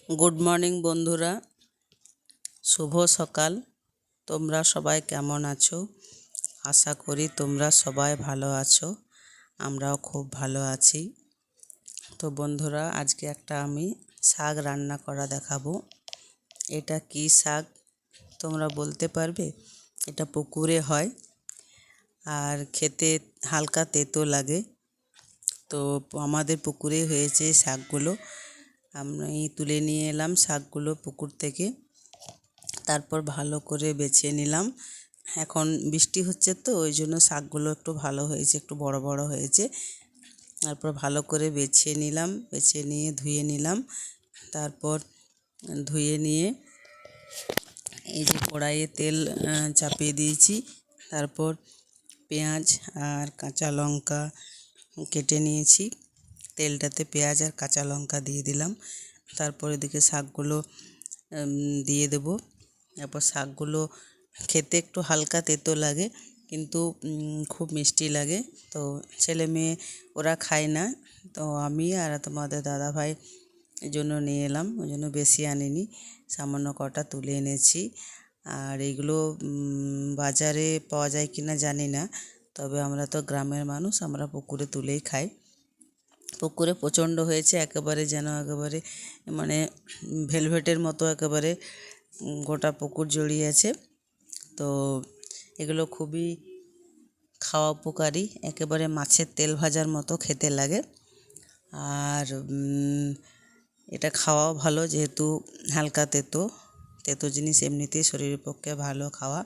Good morning বন্ধুরা, শুভ সকাল। তোমরা সবাই কেমন আছো? আশা করি তোমরা সবাই ভালো আছো। আমরাও খুব ভালো আছি। তো বন্ধুরা, আজকে একটা আমি শাক রান্না করা দেখাবো। এটা কি শাক তোমরা বলতে পারবে? এটা পুকুরে হয় আর খেতে হালকা তেতো লাগে। তো আমাদের পুকুরে হয়েছে শাকগুলো। আমি তুলে নিয়ে এলাম শাকগুলো পুকুর থেকে, তারপর ভালো করে বেছে নিলাম। এখন বৃষ্টি হচ্ছে তো ওই জন্য শাকগুলো একটু ভালো হয়েছে, একটু বড় বড় হয়েছে। তারপর ভালো করে বেছে নিলাম, বেছে নিয়ে ধুয়ে নিলাম। তারপর ধুয়ে নিয়ে এই যে কড়াইয়ে তেল চাপিয়ে দিয়েছি। তারপর পেঁয়াজ আর কাঁচা লঙ্কা কেটে নিয়েছি। তেলটাতে পেঁয়াজ আর কাঁচা লঙ্কা দিয়ে দিলাম। তারপর এদিকে শাকগুলো দিয়ে দেব। তারপর শাকগুলো খেতে একটু হালকা তেতো লাগে, কিন্তু খুব মিষ্টি লাগে। তো ছেলে মেয়ে ওরা খায় না, তো আমি আর তোমাদের দাদাভাই এই জন্য নিয়ে এলাম। ওই জন্য বেশি আনিনি, সামান্য কটা তুলে এনেছি। আর এইগুলো বাজারে পাওয়া যায় কিনা জানি না, তবে আমরা তো গ্রামের মানুষ, আমরা পুকুরে তুলেই খাই। পুকুরে প্রচণ্ড হয়েছে, একেবারে যেন একেবারে মানে ভেলভেটের মতো একেবারে গোটা পুকুর জড়িয়ে আছে। তো এগুলো খুবই খাওয়া উপকারী, একেবারে মাছের তেল ভাজার মতো খেতে লাগে। আর এটা খাওয়াও ভালো, যেহেতু হালকা তেতো তেতো জিনিস এমনিতেই শরীরের পক্ষে ভালো খাওয়া।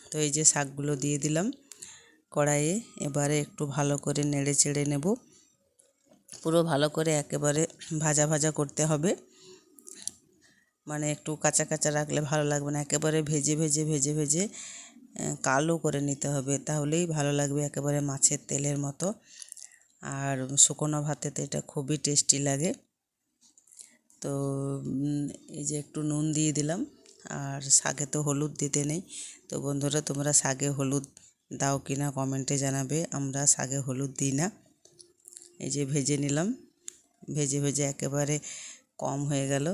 তো এই যে শাকগুলো দিয়ে দিলাম কড়াইয়ে। এবারে একটু ভালো করে নেড়ে চেড়ে নেব। পুরো ভালো করে একেবারে ভাজা ভাজা করতে হবে, মানে একটু কাঁচা কাঁচা রাখলে ভালো লাগবে না। একেবারে ভেজে ভেজে ভেজে ভেজে কালো করে নিতে হবে, তাহলেই ভালো লাগবে, একেবারে মাছের তেলের মতো। আর শুকনো ভাতেতে এটা খুবই টেস্টি লাগে। তো এই যে একটু নুন দিয়ে দিলাম। আর শাকে তো হলুদ দিতে নেই। তো বন্ধুরা, তোমরা শাকে হলুদ দাও কিনা কমেন্টে জানাবে। আমরা শাকে হলুদ দিই না। এই যে ভেজে নিলাম, ভেজে ভেজে একেবারে কম হয়ে গেল।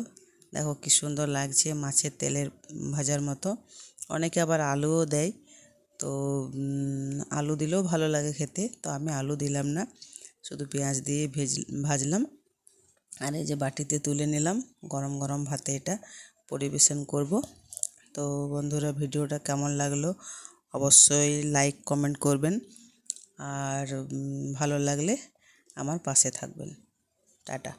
দেখো কি সুন্দর লাগছে, মাছের তেলের ভাজার মতো। অনেকে আবার আলুও দেয়, তো আলু দিলেও ভালো লাগে খেতে। তো আমি আলু দিলাম না, শুধু পেঁয়াজ দিয়ে ভাজলাম। আর এই যে বাটিতে তুলে নিলাম, গরম গরম ভাতে এটা পরিবেশন করব। তো বন্ধুরা, ভিডিওটা কেমন লাগলো অবশ্যই লাইক কমেন্ট করবেন, আর ভালো লাগলে আমার পাশে থাকবেন। টাটা।